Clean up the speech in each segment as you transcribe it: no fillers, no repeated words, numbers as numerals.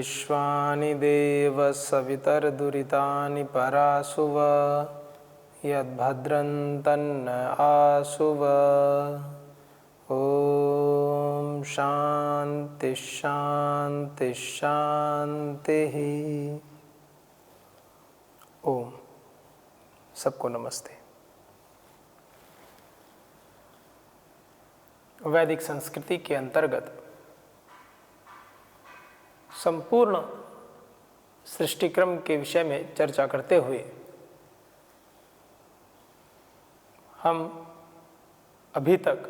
विश्वानि देव सवितर्दुरितानि परासुव यद्भद्रं तन्न आसुव। ओम शांति शांति शांति। ओम सबको नमस्ते। वैदिक संस्कृति के अंतर्गत संपूर्ण सृष्टिक्रम के विषय में चर्चा करते हुए हम अभी तक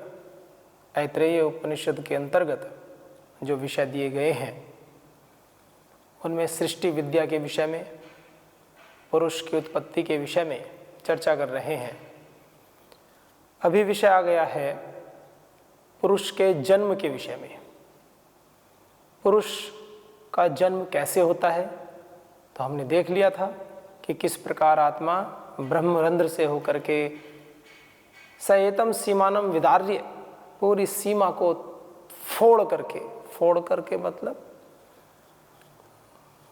ऐत्रेय उपनिषद के अंतर्गत जो विषय दिए गए हैं उनमें सृष्टि विद्या के विषय में, पुरुष की उत्पत्ति के विषय में चर्चा कर रहे हैं। अभी विषय आ गया है पुरुष के जन्म के विषय में। पुरुष का जन्म कैसे होता है, तो हमने देख लिया था कि किस प्रकार आत्मा ब्रह्मरंध्र से होकर के सएतम सीमानम विदार्य, पूरी सीमा को फोड़ करके मतलब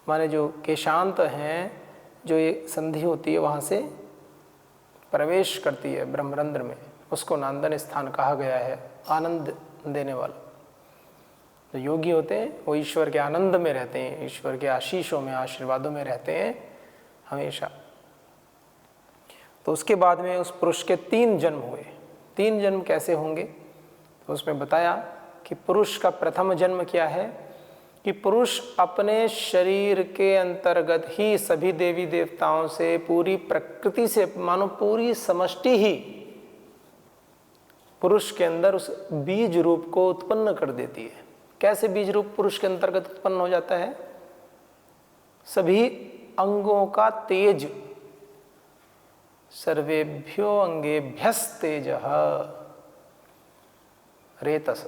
माने जो केशांत हैं, जो ये संधि होती है वहाँ से प्रवेश करती है ब्रह्मरंध्र में, उसको नांदन स्थान कहा गया है। आनंद देने वाला जो योगी होते हैं वो ईश्वर के आनंद में रहते हैं, ईश्वर के आशीषों में, आशीर्वादों में रहते हैं हमेशा। तो उसके बाद में उस पुरुष के 3 जन्म हुए। 3 जन्म कैसे होंगे, तो उसमें बताया कि पुरुष का प्रथम जन्म क्या है कि पुरुष अपने शरीर के अंतर्गत ही सभी देवी देवताओं से, पूरी प्रकृति से, मानो पूरी समष्टि ही पुरुष के अंदर उस बीज रूप को उत्पन्न कर देती है। कैसे बीज रूप पुरुष के अंतर्गत उत्पन्न हो जाता है? सभी अंगों का तेज, सर्वेभ्यो अंगेभ्यस तेजः रेतस।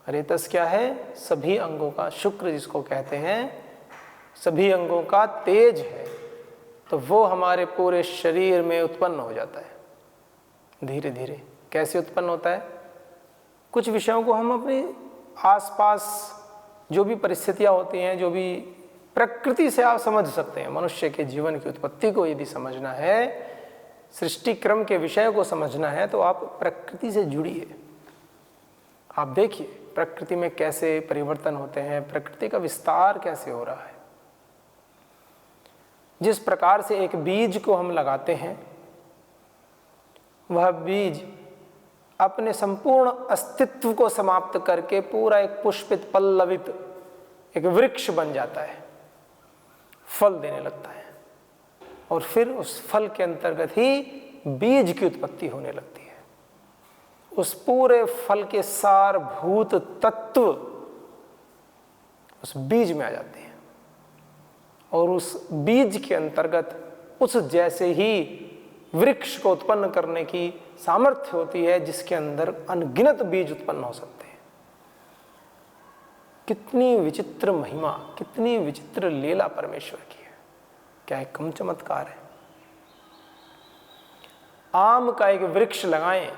रेतस क्या है? सभी अंगों का, शुक्र जिसको कहते हैं, सभी अंगों का तेज है। तो वो हमारे पूरे शरीर में उत्पन्न हो जाता है धीरे धीरे। कैसे उत्पन्न होता है? कुछ विषयों को हम अपने आसपास जो भी परिस्थितियां होती हैं, जो भी प्रकृति से आप समझ सकते हैं। मनुष्य के जीवन की उत्पत्ति को यदि समझना है, सृष्टि क्रम के विषय को समझना है, तो आप प्रकृति से जुड़िए। आप देखिए प्रकृति में कैसे परिवर्तन होते हैं, प्रकृति का विस्तार कैसे हो रहा है। जिस प्रकार से एक बीज को हम लगाते हैं, वह बीज अपने संपूर्ण अस्तित्व को समाप्त करके पूरा एक पुष्पित पल्लवित एक वृक्ष बन जाता है, फल देने लगता है, और फिर उस फल के अंतर्गत ही बीज की उत्पत्ति होने लगती है। उस पूरे फल के सारभूत तत्व उस बीज में आ जाते हैं, और उस बीज के अंतर्गत उस जैसे ही वृक्ष को उत्पन्न करने की सामर्थ्य होती है जिसके अंदर अनगिनत बीज उत्पन्न हो सकते हैं। कितनी विचित्र महिमा, कितनी विचित्र लीला परमेश्वर की है, क्या एक कम चमत्कार है। आम का एक वृक्ष लगाएं,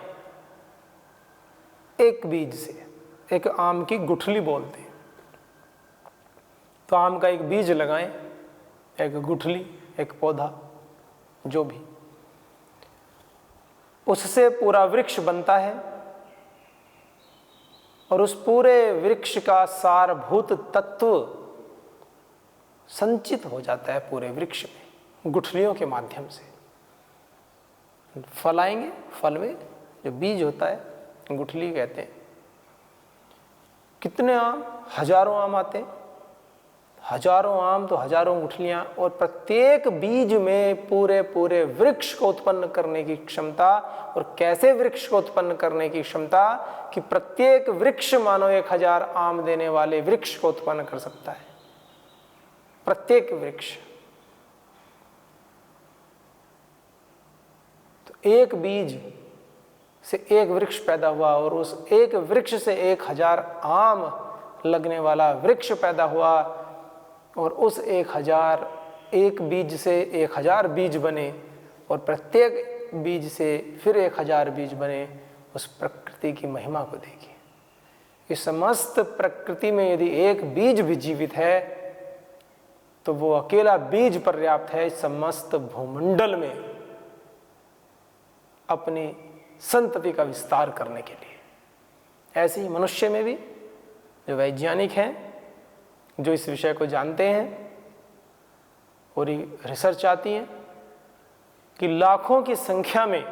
एक बीज से, एक आम की गुठली बोलते हैं, तो आम का एक बीज लगाएं, एक गुठली, एक पौधा, जो भी, उससे पूरा वृक्ष बनता है, और उस पूरे वृक्ष का सारभूत तत्व संचित हो जाता है पूरे वृक्ष में गुठलियों के माध्यम से। फल आएंगे, फल में जो बीज होता है गुठली कहते हैं। कितने आम? हजारों आम आते हैं, हजारों आम तो हजारों गुठलियां, और प्रत्येक बीज में पूरे पूरे वृक्ष को उत्पन्न करने की क्षमता। और कैसे वृक्ष को उत्पन्न करने की क्षमता कि प्रत्येक वृक्ष मानो 1000 आम देने वाले वृक्ष को उत्पन्न कर सकता है, प्रत्येक वृक्ष। तो एक बीज से एक वृक्ष पैदा हुआ, और उस एक वृक्ष से 1000 आम लगने वाला वृक्ष पैदा हुआ, और उस 1000 एक बीज से 1000 बीज बने, और प्रत्येक बीज से फिर 1000 बीज बने। उस प्रकृति की महिमा को देखिए। इस समस्त प्रकृति में यदि एक बीज भी जीवित है तो वो अकेला बीज पर्याप्त है इस समस्त भूमंडल में अपनी संतति का विस्तार करने के लिए। ऐसे ही मनुष्य में भी जो वैज्ञानिक हैं, जो इस विषय को जानते हैं, और रिसर्च आती है कि लाखों की संख्या में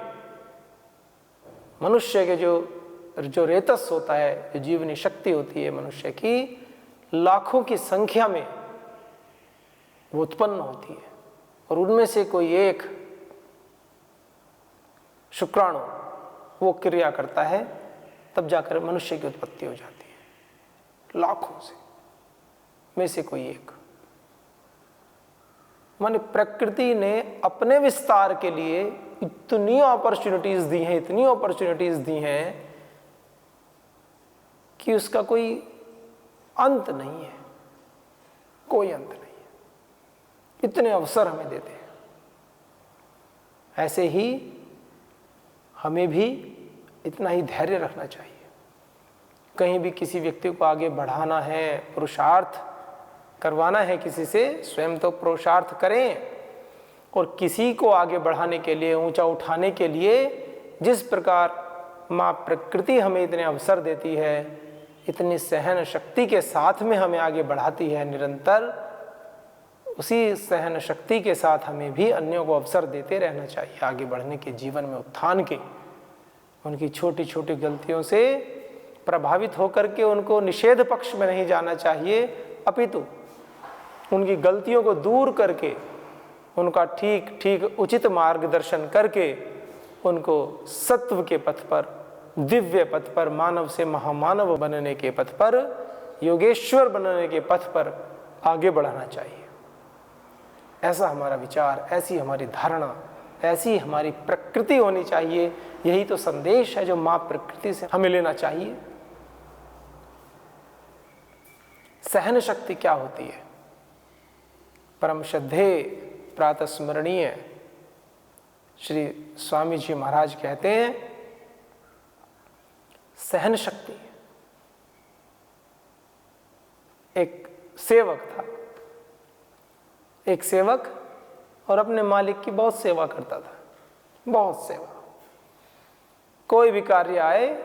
मनुष्य के जो रेतस होता है, जो जीवनी शक्ति होती है मनुष्य की, लाखों की संख्या में वो उत्पन्न होती है, और उनमें से कोई एक शुक्राणु वो क्रिया करता है, तब जाकर मनुष्य की उत्पत्ति हो जाती है। लाखों से में से कोई एक। माने प्रकृति ने अपने विस्तार के लिए इतनी अपॉर्चुनिटीज दी हैं, इतनी अपॉर्चुनिटीज दी हैं कि उसका कोई अंत नहीं है, कोई अंत नहीं है। इतने अवसर हमें देते हैं। ऐसे ही हमें भी इतना ही धैर्य रखना चाहिए। कहीं भी किसी व्यक्ति को आगे बढ़ाना है, पुरुषार्थ करवाना है किसी से, स्वयं तो पुरुषार्थ करें, और किसी को आगे बढ़ाने के लिए, ऊंचा उठाने के लिए जिस प्रकार माँ प्रकृति हमें इतने अवसर देती है, इतनी सहन शक्ति के साथ में हमें आगे बढ़ाती है निरंतर, उसी सहन शक्ति के साथ हमें भी अन्यों को अवसर देते रहना चाहिए आगे बढ़ने के, जीवन में उत्थान के। उनकी छोटी छोटी गलतियों से प्रभावित होकर के उनको निषेध पक्ष में नहीं जाना चाहिए, अपितु उनकी गलतियों को दूर करके उनका ठीक ठीक उचित मार्गदर्शन करके उनको सत्व के पथ पर, दिव्य पथ पर, मानव से महामानव बनने के पथ पर, योगेश्वर बनने के पथ पर आगे बढ़ाना चाहिए। ऐसा हमारा विचार, ऐसी हमारी धारणा, ऐसी हमारी प्रकृति होनी चाहिए। यही तो संदेश है जो माँ प्रकृति से हमें लेना चाहिए। सहन शक्ति क्या होती है? परम श्रद्धेय प्रातः स्मरणीय श्री स्वामी जी महाराज कहते हैं, सहन शक्ति। एक सेवक था, एक सेवक, और अपने मालिक की बहुत सेवा करता था, बहुत सेवा। कोई भी कार्य आए,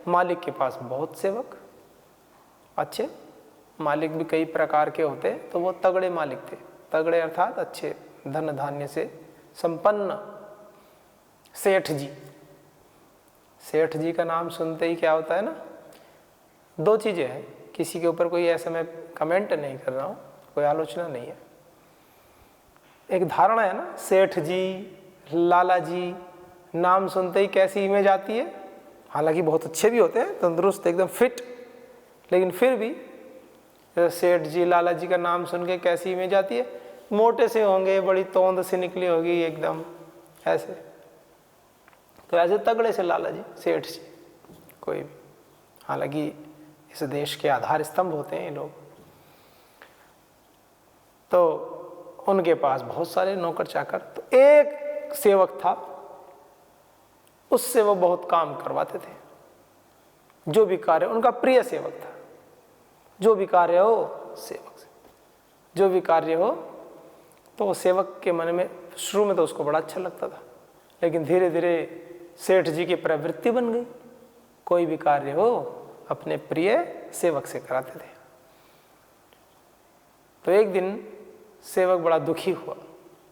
मालिक के पास बहुत सेवक। अच्छे मालिक भी कई प्रकार के होते, तो वो तगड़े मालिक थे। तगड़े अर्थात अच्छे, धन धान्य से संपन्न सेठ जी। सेठ जी का नाम सुनते ही क्या होता है ना, दो चीजें हैं। किसी के ऊपर कोई ऐसा मैं कमेंट नहीं कर रहा हूँ, कोई आलोचना नहीं है। एक धारणा है ना, सेठ जी, लाला जी, नाम सुनते ही कैसी इमेज आती है। हालांकि बहुत अच्छे भी होते हैं, तंदुरुस्त, एकदम फिट, लेकिन फिर भी सेठ जी, लाला जी का नाम सुन के कैसी इमेज आती है? मोटे से होंगे, बड़ी तोंद से निकली होगी एकदम ऐसे। तो ऐसे तगड़े से लाला जी, सेठ जी, कोई भी। हालांकि इस देश के आधार स्तंभ होते हैं ये लोग। तो उनके पास बहुत सारे नौकर चाकर। तो एक सेवक था, उससे वो बहुत काम करवाते थे। जो भी कार्य, उनका प्रिय सेवक था। जो भी कार्य हो सेवक से, जो भी कार्य हो, तो सेवक के मन में शुरू में तो उसको बड़ा अच्छा लगता था, लेकिन धीरे धीरे सेठ जी की प्रवृत्ति बन गई। कोई भी कार्य हो अपने प्रिय सेवक से कराते थे। तो एक दिन सेवक बड़ा दुखी हुआ।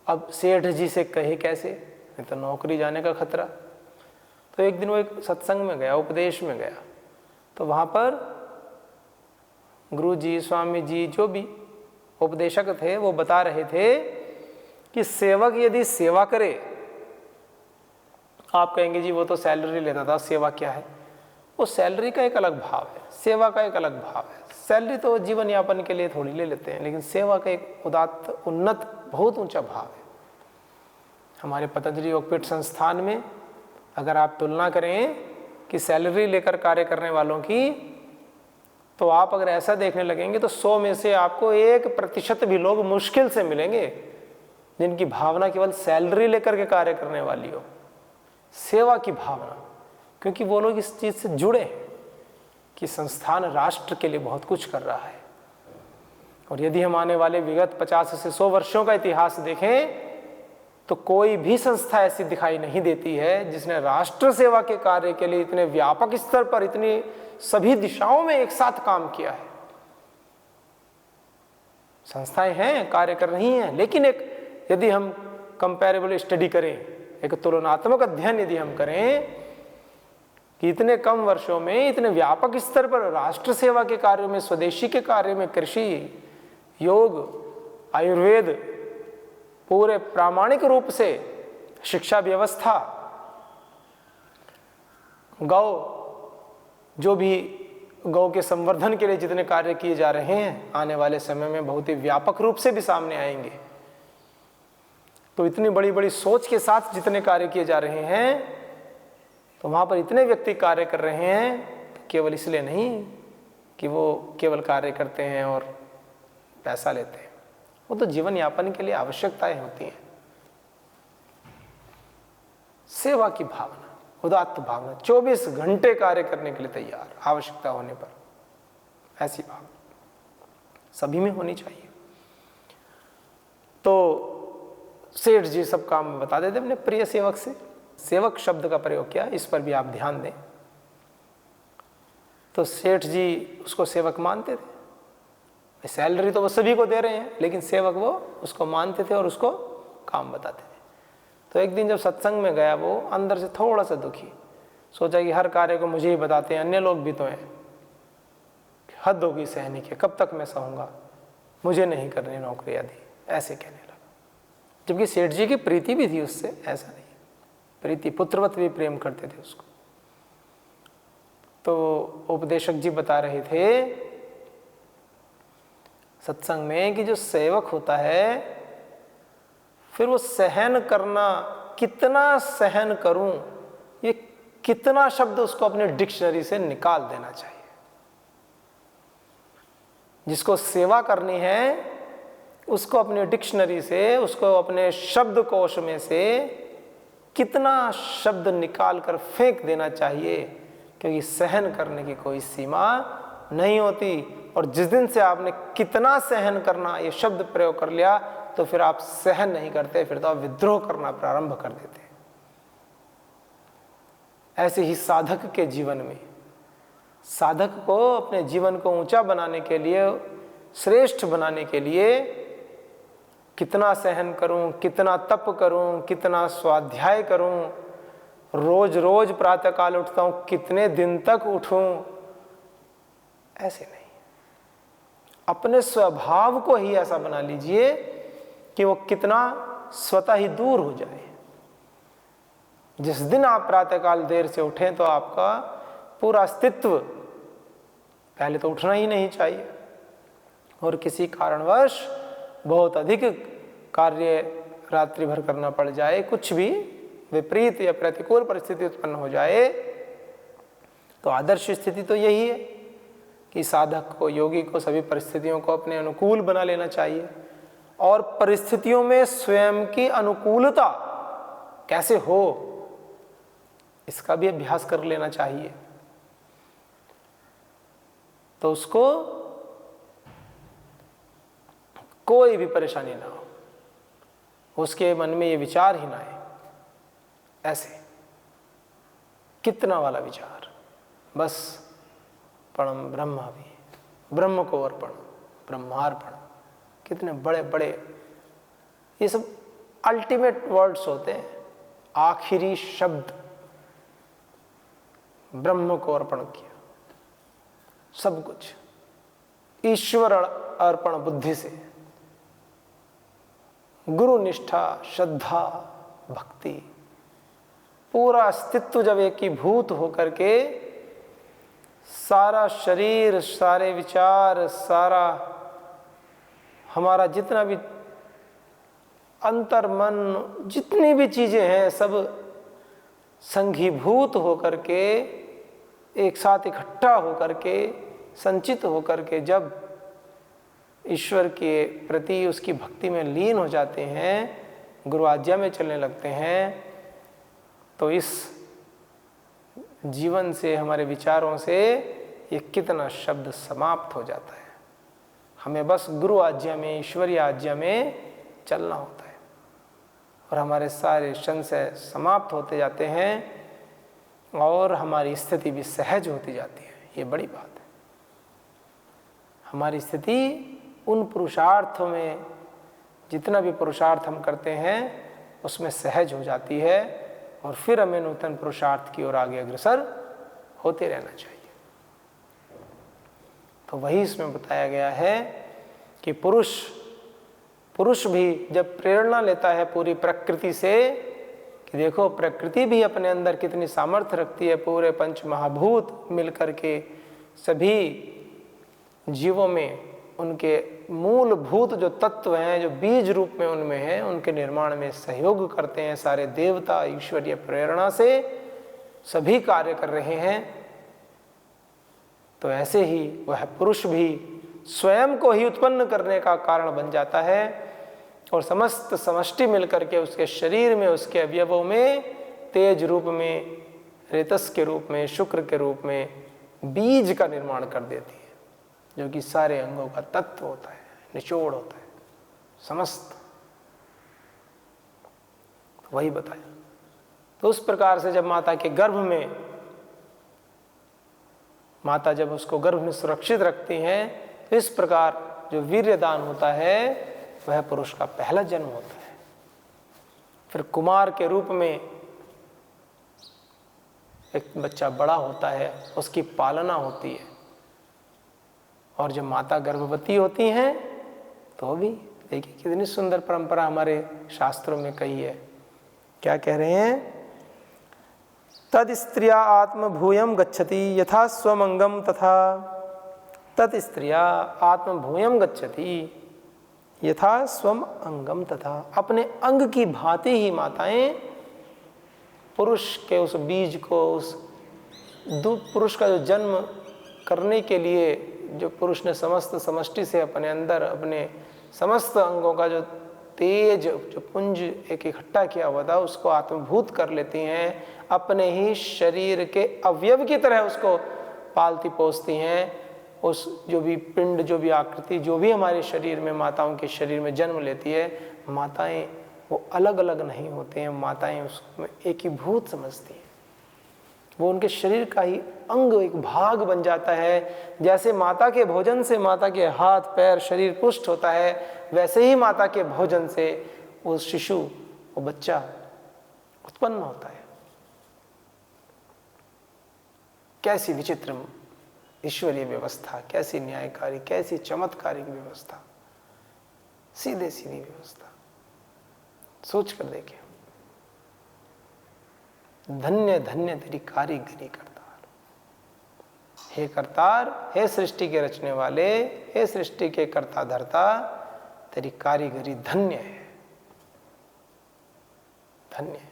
अब सेठ जी से कहे कैसे, नहीं तो नौकरी जाने का खतरा। तो एक दिन वो एक सत्संग में गया, उपदेश में गया। तो वहाँ पर गुरु जी, स्वामी जी, जो भी उपदेशक थे, वो बता रहे थे कि सेवक यदि सेवा करे, आप कहेंगे जी वो तो सैलरी लेता था, सेवा क्या है? वो सैलरी का एक अलग भाव है, सेवा का एक अलग भाव है। सैलरी तो जीवन यापन के लिए थोड़ी ले लेते हैं, लेकिन सेवा का एक उदात्त, उन्नत, बहुत ऊंचा भाव है। हमारे पतंजलि योगपीठ संस्थान में अगर आप तुलना करें कि सैलरी लेकर कार्य करने वालों की, तो आप अगर ऐसा देखने लगेंगे तो 100 में से आपको 1% भी लोग मुश्किल से मिलेंगे जिनकी भावना केवल सैलरी लेकर के कार्य करने वाली हो, सेवा की भावना। क्योंकि वो लोग इस चीज़ से जुड़े हैं, कि संस्थान राष्ट्र के लिए बहुत कुछ कर रहा है। और यदि हम आने वाले विगत 50 से 100 वर्षों का इतिहास देखें तो कोई भी संस्था ऐसी दिखाई नहीं देती है जिसने राष्ट्र सेवा के कार्य के लिए इतने व्यापक स्तर पर, इतनी सभी दिशाओं में एक साथ काम किया है। संस्थाएं हैं, कार्य कर रही हैं, लेकिन एक यदि हम कंपैरेबल स्टडी करें, एक तुलनात्मक अध्ययन यदि हम करें कि इतने कम वर्षों में इतने व्यापक स्तर पर राष्ट्र सेवा के कार्यों में, स्वदेशी के कार्य में, कृषि, योग, आयुर्वेद, पूरे प्रामाणिक रूप से शिक्षा व्यवस्था, गौ, जो भी गौ के संवर्धन के लिए जितने कार्य किए जा रहे हैं, आने वाले समय में बहुत ही व्यापक रूप से भी सामने आएंगे। तो इतनी बड़ी बड़ी सोच के साथ जितने कार्य किए जा रहे हैं, तो वहाँ पर इतने व्यक्ति कार्य कर रहे हैं, केवल इसलिए नहीं कि वो केवल कार्य करते हैं और पैसा लेते हैं, वो तो जीवन यापन के लिए आवश्यकताएं होती हैं। सेवा की भावना, उदात्त भावना, 24 घंटे कार्य करने के लिए तैयार, आवश्यकता होने पर, ऐसी भावना सभी में होनी चाहिए। तो सेठ जी सब काम बता देते अपने प्रिय सेवक से। सेवक शब्द का प्रयोग किया, इस पर भी आप ध्यान दें। तो सेठ जी उसको सेवक मानते थे, सैलरी तो वो सभी को दे रहे हैं, लेकिन सेवक वो उसको मानते थे और उसको काम बताते थे। तो एक दिन जब सत्संग में गया, वो अंदर से थोड़ा सा दुखी, सोचा कि हर कार्य को मुझे ही बताते हैं, अन्य लोग भी तो हैं, हद होगी सहने की, कब तक मैं सहूँगा, मुझे नहीं करनी नौकरी आदि, ऐसे कहने लगा। जबकि सेठ जी की प्रीति भी थी उससे, ऐसा नहीं, प्रीति पुत्रवत भी प्रेम करते थे उसको। तो उपदेशक जी बता रहे थे सत्संग में कि जो सेवक होता है, फिर वो सहन करना, कितना सहन करूं, ये कितना शब्द उसको अपने डिक्शनरी से निकाल देना चाहिए। जिसको सेवा करनी है उसको अपने डिक्शनरी से, उसको अपने शब्दकोश में से कितना शब्द निकाल कर फेंक देना चाहिए, क्योंकि सहन करने की कोई सीमा नहीं होती। और जिस दिन से आपने कितना सहन करना ये शब्द प्रयोग कर लिया, तो फिर आप सहन नहीं करते, फिर तो आप विद्रोह करना प्रारंभ कर देते। ऐसे ही साधक के जीवन में, साधक को अपने जीवन को ऊंचा बनाने के लिए, श्रेष्ठ बनाने के लिए कितना सहन करूं, कितना तप करूं, कितना स्वाध्याय करूं, रोज रोज प्रातःकाल उठता हूं, कितने दिन तक उठूं, ऐसे नहीं। अपने स्वभाव को ही ऐसा बना लीजिए कि वो कितना स्वतः ही दूर हो जाए। जिस दिन आप प्रातःकाल देर से उठें तो आपका पूरा अस्तित्व, पहले तो उठना ही नहीं चाहिए, और किसी कारणवश बहुत अधिक कार्य रात्रि भर करना पड़ जाए, कुछ भी विपरीत या प्रतिकूल परिस्थिति उत्पन्न हो जाए, तो आदर्श स्थिति तो यही है कि साधक को, योगी को सभी परिस्थितियों को अपने अनुकूल बना लेना चाहिए। और परिस्थितियों में स्वयं की अनुकूलता कैसे हो, इसका भी अभ्यास कर लेना चाहिए। तो उसको कोई भी परेशानी ना हो, उसके मन में ये विचार ही ना आए, ऐसे कितना वाला विचार, बस परम ब्रह्म भी, ब्रह्म को अर्पण, ब्रह्मार्पण, कितने बड़े बड़े ये सब अल्टीमेट वर्ड्स होते हैं, आखिरी शब्द, ब्रह्म को अर्पण किया सब कुछ, ईश्वर अर्पण बुद्धि से, गुरु निष्ठा, श्रद्धा, भक्ति, पूरा अस्तित्व जब एकीभूत होकर के, सारा शरीर, सारे विचार, सारा हमारा जितना भी अंतर मन, जितनी भी चीजें हैं, सब संघीभूत होकर के, एक साथ इकट्ठा होकर के, संचित होकर के जब ईश्वर के प्रति उसकी भक्ति में लीन हो जाते हैं, गुरु आज्ञा में चलने लगते हैं, तो इस जीवन से, हमारे विचारों से ये कितना शब्द समाप्त हो जाता है। हमें बस गुरु आज्ञा में, ईश्वरीय आज्ञा में चलना होता है और हमारे सारे संशय समाप्त होते जाते हैं और हमारी स्थिति भी सहज होती जाती है। ये बड़ी बात है। हमारी स्थिति उन पुरुषार्थों में, जितना भी पुरुषार्थ हम करते हैं उसमें सहज हो जाती है और फिर हमें नूतन पुरुषार्थ की ओर आगे अग्रसर होते रहना चाहिए। तो वही इसमें बताया गया है कि पुरुष भी जब प्रेरणा लेता है पूरी प्रकृति से, कि देखो प्रकृति भी अपने अंदर कितनी सामर्थ्य रखती है, पूरे पंच महाभूत मिलकर के सभी जीवों में उनके मूलभूत जो तत्व हैं, जो बीज रूप में उनमें हैं, उनके निर्माण में सहयोग करते हैं। सारे देवता ईश्वरीय प्रेरणा से सभी कार्य कर रहे हैं। तो ऐसे ही वह पुरुष भी स्वयं को ही उत्पन्न करने का कारण बन जाता है और समस्त समष्टि मिलकर के उसके शरीर में, उसके अवयवों में तेज रूप में, रेतस के रूप में, शुक्र के रूप में बीज का निर्माण कर देती है, जो कि सारे अंगों का तत्व होता है, निचोड़ होता है समस्त। वही बताया। तो उस प्रकार से जब माता के गर्भ में, माता जब उसको गर्भ में सुरक्षित रखती हैं, तो इस प्रकार जो वीर्यदान होता है वह पुरुष का पहला जन्म होता है। फिर कुमार के रूप में एक बच्चा बड़ा होता है, उसकी पालना होती है। और जब माता गर्भवती होती हैं तो भी देखिए कितनी सुंदर परंपरा हमारे शास्त्रों में कही है। क्या कह रहे हैं? तद स्त्रिया आत्मभूयम गच्छति यथा स्वमंगम तथा। तद स्त्रिया आत्मभूयम गच्छति यथा स्वम अंगम तथा। अपने अंग की भांति ही माताएं पुरुष के उस बीज को, उस पुरुष का जो जन्म करने के लिए, जो पुरुष ने समस्त समष्टि से अपने अंदर अपने समस्त अंगों का जो तेज, जो पुंज एक इकट्ठा किया हुआ था, उसको आत्मभूत कर लेती हैं, अपने ही शरीर के अवयव की तरह उसको पालती पोसती हैं। उस जो भी पिंड, जो भी आकृति, जो भी हमारे शरीर में, माताओं के शरीर में जन्म लेती है, माताएं वो अलग अलग नहीं होते हैं। माताएं उसमें एकीभूत समझती हैं। वो उनके शरीर का ही अंग, एक भाग बन जाता है। जैसे माता के भोजन से माता के हाथ पैर शरीर पुष्ट होता है, वैसे ही माता के भोजन से वो शिशु, वो बच्चा उत्पन्न होता है। कैसी विचित्र ईश्वरीय व्यवस्था, कैसी न्यायकारी, कैसी चमत्कारिक व्यवस्था, सीधे सीधी व्यवस्था। सोच कर देखें। धन्य धन्य तेरी कारीगरी करतार। हे करतार, हे सृष्टि के रचने वाले, हे सृष्टि के कर्ता धर्ता, तेरी कारीगरी धन्य है, धन्य है।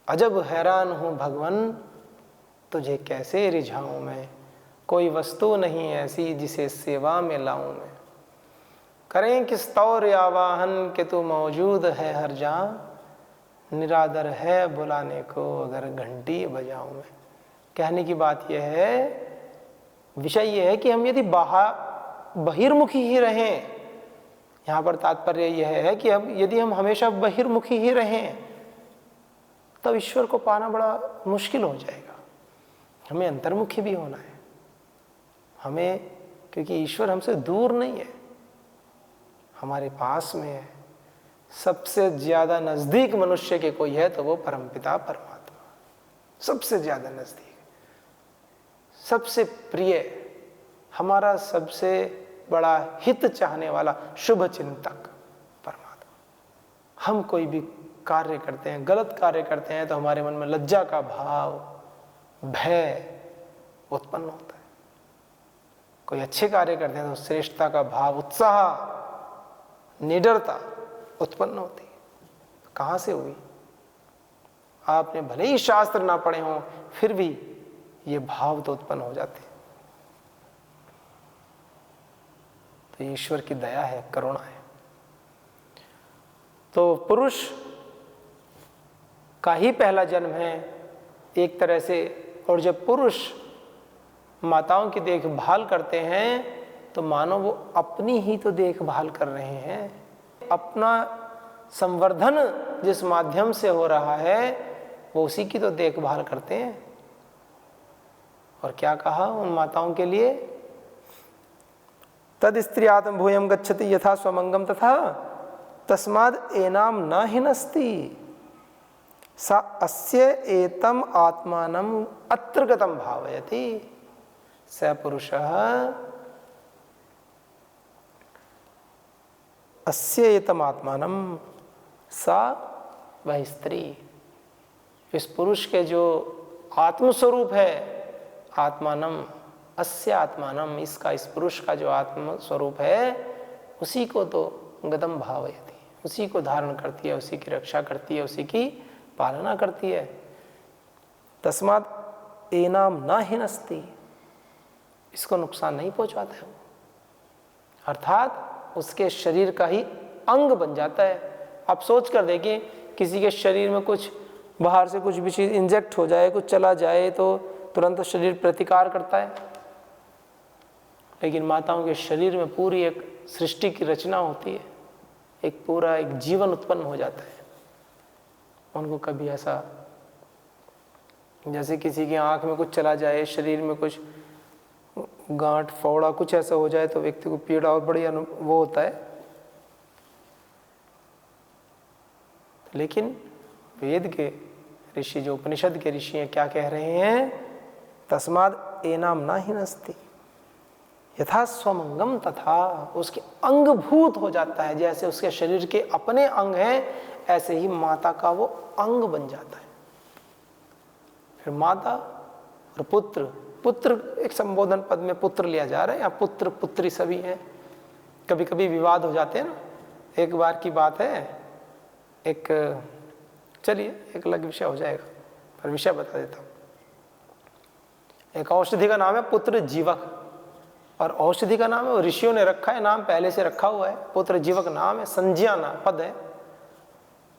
अजब हैरान हूं भगवन, तुझे कैसे रिझाऊं मैं। कोई वस्तु नहीं ऐसी जिसे सेवा में लाऊं मैं। करें किस तौर आवाहन के तू मौजूद है हर जहां। निरादर है बुलाने को अगर घंटी बजाऊं मैं। कहने की बात यह है, विषय यह है कि हम यदि बहिर्मुखी ही रहें, यहाँ पर तात्पर्य यह है कि यदि हम हमेशा बहिर्मुखी ही रहें तब ईश्वर को पाना बड़ा मुश्किल हो जाएगा। हमें अंतर्मुखी भी होना है। हमें, क्योंकि ईश्वर हमसे दूर नहीं है, हमारे पास में है। सबसे ज्यादा नजदीक मनुष्य के कोई है तो वो परमपिता परमात्मा, सबसे ज्यादा नजदीक, सबसे प्रिय, हमारा सबसे बड़ा हित चाहने वाला शुभ चिंतक परमात्मा। हम कोई भी कार्य करते हैं, गलत कार्य करते हैं, तो हमारे मन में लज्जा का भाव, भय उत्पन्न होता है। कोई अच्छे कार्य करते हैं तो श्रेष्ठता का भाव, उत्साह, निडरता उत्पन्न होती है। कहाँ से हुई? आपने भले ही शास्त्र ना पढ़े हों, फिर भी ये भाव तो उत्पन्न हो जाते हैं। तो ईश्वर की दया है, करुणा है। तो पुरुष का ही पहला जन्म है एक तरह से। और जब पुरुष माताओं की देखभाल करते हैं तो मानो वो अपनी ही तो देखभाल कर रहे हैं। अपना संवर्धन जिस माध्यम से हो रहा है वो उसी की तो देखभाल करते हैं। और क्या कहा उन माताओं के लिए, तद स्त्री आत्म भूयम गच्छति यथा स्वमंगम तथा तस्माद एनाम न हिनस्ति सा अस्य एतम आत्मानम अत्र गतम भावयति स पुरुषः अस्य एतम आत्मानम, सा वह स्त्री, इस पुरुष के जो आत्मस्वरूप है, आत्मानम अस्य आत्मानम, इसका इस पुरुष का जो आत्म स्वरूप है उसी को तो गतम भावयति, उसी को धारण करती है, उसी की रक्षा करती है, उसी की पालना करती है। तस्मात् एनाम न हिनस्ति, इसको नुकसान नहीं पहुंचाता है, अर्थात उसके शरीर का ही अंग बन जाता है। आप सोच कर देखिए, किसी के शरीर में कुछ बाहर से कुछ भी चीज़ इंजेक्ट हो जाए, कुछ चला जाए तो तुरंत शरीर प्रतिकार करता है, लेकिन माताओं के शरीर में पूरी एक सृष्टि की रचना होती है, एक पूरा एक जीवन उत्पन्न हो जाता है। उनको कभी ऐसा, जैसे किसी की आंख में कुछ चला जाए, शरीर में कुछ गांठ फोड़ा कुछ ऐसा हो जाए तो व्यक्ति को पीड़ा और बड़ी वो होता है। लेकिन वेद के ऋषि, जो उपनिषद के ऋषि हैं, क्या कह रहे हैं, तस्माद एनाम न हिनस्ति यथा स्वमंगम तथा, उसके अंगभूत हो जाता है, जैसे उसके शरीर के अपने अंग हैं ऐसे ही माता का वो अंग बन जाता है। फिर माता और पुत्र, पुत्र एक संबोधन पद में पुत्र लिया जा रहा है, या पुत्र पुत्री सभी हैं। कभी कभी विवाद हो जाते हैं ना। एक बार की बात है, एक, चलिए एक अलग विषय हो जाएगा, पर विषय बता देता हूँ। एक औषधि का नाम है पुत्र जीवक, और औषधि का नाम है, ऋषियों ने रखा है, नाम पहले से रखा हुआ है, पुत्र जीवक नाम है, संज्ञा नाम पद है।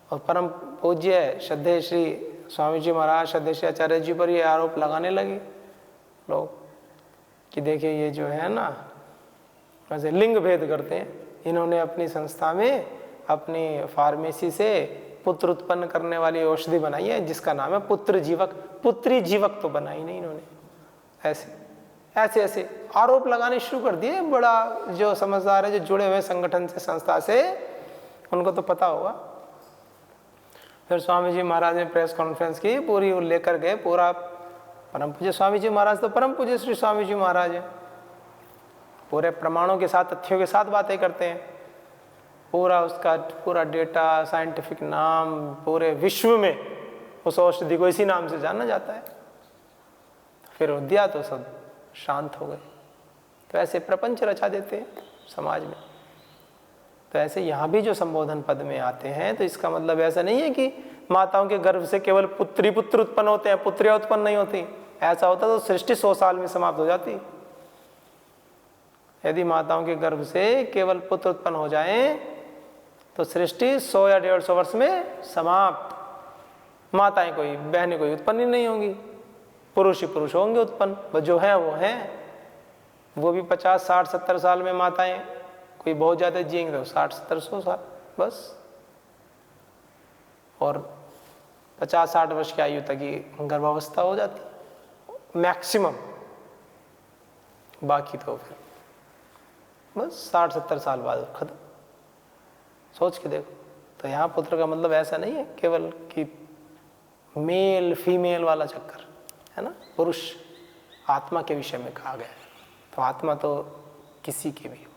और परम पूज्य श्रद्धेय श्री स्वामी जी महाराज, श्रद्धेय श्री आचार्य जी पर ये आरोप लगाने लगे लोग कि देखिए ये जो है ना, वैसे लिंग भेद करते हैं। इन्होंने अपनी संस्था में, अपनी फार्मेसी से पुत्र उत्पन्न करने वाली औषधि बनाई है जिसका नाम है पुत्र जीवक, पुत्री जीवक तो बनाई नहीं इन्होंने। ऐसे ऐसे ऐसे आरोप लगाने शुरू कर दिए। बड़ा जो समझदार है, जो जुड़े हुए संगठन से, संस्था से, उनको तो पता होगा। फिर स्वामी जी महाराज ने प्रेस कॉन्फ्रेंस की, पूरी वो लेकर गए, पूरा परम पूज्य स्वामी जी महाराज तो परम पूज्य श्री स्वामी जी महाराज है, पूरे प्रमाणों के साथ, तथ्यों के साथ बातें करते हैं। पूरा उसका पूरा डेटा, साइंटिफिक नाम, पूरे विश्व में उस औषधि को इसी नाम से जाना जाता है। फिर दिया तो सब शांत हो गए। तो ऐसे प्रपंच रचा देते हैं समाज में। तो ऐसे यहाँ भी जो संबोधन पद में आते हैं, तो इसका मतलब ऐसा नहीं है कि माताओं के गर्भ से केवल पुत्री पुत्र उत्पन्न होते हैं, पुत्रियां उत्पन्न नहीं होती। ऐसा होता तो सृष्टि 100 साल में समाप्त हो जाती। यदि माताओं के गर्भ से केवल पुत्र उत्पन्न हो जाए तो सृष्टि 100 या 150 वर्ष में समाप्त। माताएं कोई, बहनें कोई उत्पन्न ही नहीं होंगी, पुरुष ही पुरुष होंगे उत्पन्न, जो हैं वो हैं। वो भी 50, 60, 70 साल में माताएं, कोई बहुत ज़्यादा जिएंगे तो 60, 70, 100 साल बस। और 50, 60 वर्ष की आयु तक ही गर्भावस्था हो जाती मैक्सिमम, बाकी तो फिर बस 60, 70 साल बाद खत्म। सोच के देखो। तो यहाँ पुत्र का मतलब ऐसा नहीं है केवल कि मेल फीमेल वाला चक्कर है ना, पुरुष आत्मा के विषय में कहा गया है। तो आत्मा तो किसी की भी हो,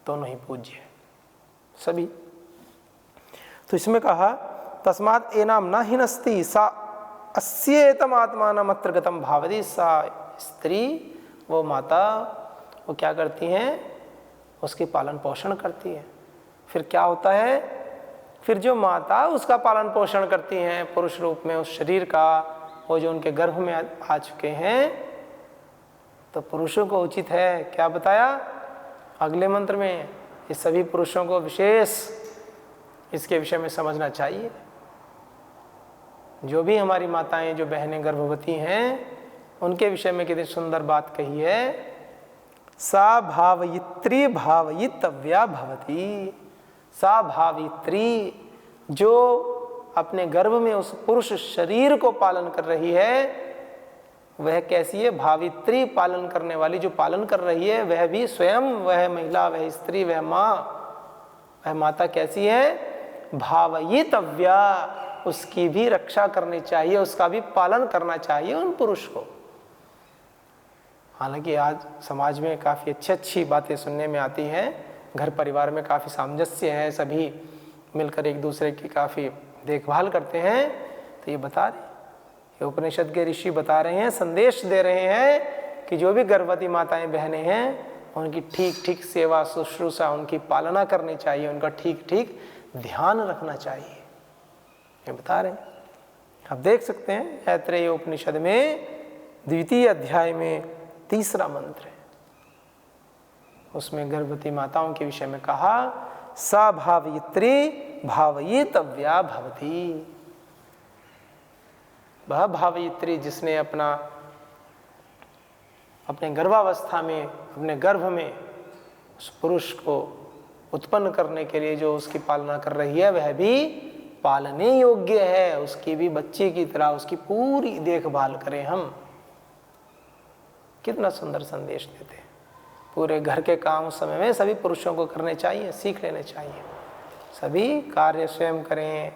दोनों ही पूज्य है सभी। तो इसमें कहा तस्मात् एनाम न हिनस्ति सा अस्येतम आत्मानम अत्र गतम भावति। सा स्त्री, वो माता, वो क्या करती हैं, उसकी पालन पोषण करती है। फिर क्या होता है, फिर जो माता उसका पालन पोषण करती हैं पुरुष रूप में उस शरीर का, वो जो उनके गर्भ में आ चुके हैं, तो पुरुषों को उचित है, क्या बताया अगले मंत्र में, ये सभी पुरुषों को विशेष इसके विषय में समझना चाहिए। जो भी हमारी माताएं, जो बहनें गर्भवती हैं, उनके विषय में कितनी सुंदर बात कही है, सा भावयित्री भावयितव्या भवती। सा भावयित्री, जो अपने गर्भ में उस पुरुष शरीर को पालन कर रही है, वह कैसी है? भावित्री, पालन करने वाली। जो पालन कर रही है वह भी स्वयं, वह महिला, वह स्त्री, वह माँ, वह माता कैसी है? भावयितव्या, उसकी भी रक्षा करनी चाहिए, उसका भी पालन करना चाहिए उन पुरुष को। हालांकि आज समाज में काफ़ी अच्छी बातें सुनने में आती हैं, घर परिवार में काफ़ी सामंजस्य है, सभी मिलकर एक दूसरे की काफ़ी देखभाल करते हैं। तो ये बता रहे, ये उपनिषद के ऋषि बता रहे हैं, संदेश दे रहे हैं कि जो भी गर्भवती माताएं बहनें हैं, उनकी ठीक ठीक सेवा शुश्रूषा, उनकी पालना करनी चाहिए, उनका ठीक ठीक ध्यान रखना चाहिए, ये बता रहे हैं। आप देख सकते हैं ऐत्रेय उपनिषद में द्वितीय अध्याय में 3रा मंत्र है, उसमें गर्भवती माताओं के विषय में कहा, सा भावयित्री भावयितव्या भवती। वह भावयित्री जिसने अपने गर्भावस्था में, अपने गर्भ में उस पुरुष को उत्पन्न करने के लिए जो उसकी पालना कर रही है, वह भी पालने योग्य है, उसकी भी बच्चे की तरह उसकी पूरी देखभाल करें हम। कितना सुंदर संदेश देते हैं। पूरे घर के काम उस समय में सभी पुरुषों को करने चाहिए, सीख लेने चाहिए। सभी कार्य स्वयं करें,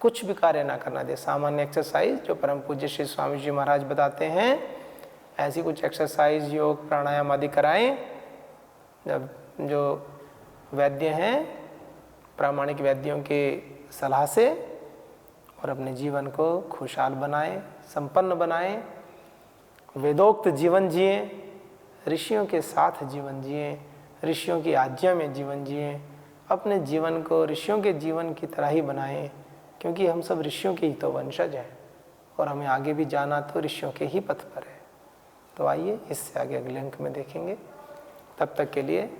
कुछ भी कार्य ना करना दे। सामान्य एक्सरसाइज जो परम पूज्य श्री स्वामी जी महाराज बताते हैं, ऐसी कुछ एक्सरसाइज, योग, प्राणायाम आदि कराएं। जब जो वैद्य हैं, प्रामाणिक वैद्यों की सलाह से, और अपने जीवन को खुशहाल बनाएं, संपन्न बनाएं, वेदोक्त जीवन जिए, ऋषियों के साथ जीवन जिए, ऋषियों की आज्ञा में जीवन जिए, अपने जीवन को ऋषियों के जीवन की तरह ही बनाएं, क्योंकि हम सब ऋषियों के ही तो वंशज हैं और हमें आगे भी जाना तो ऋषियों के ही पथ पर है। तो आइए इससे आगे अगले अंक में देखेंगे। तब तक के लिए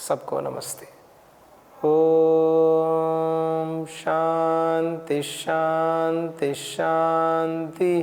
सबको नमस्ते। ओम शांति शांति शांति।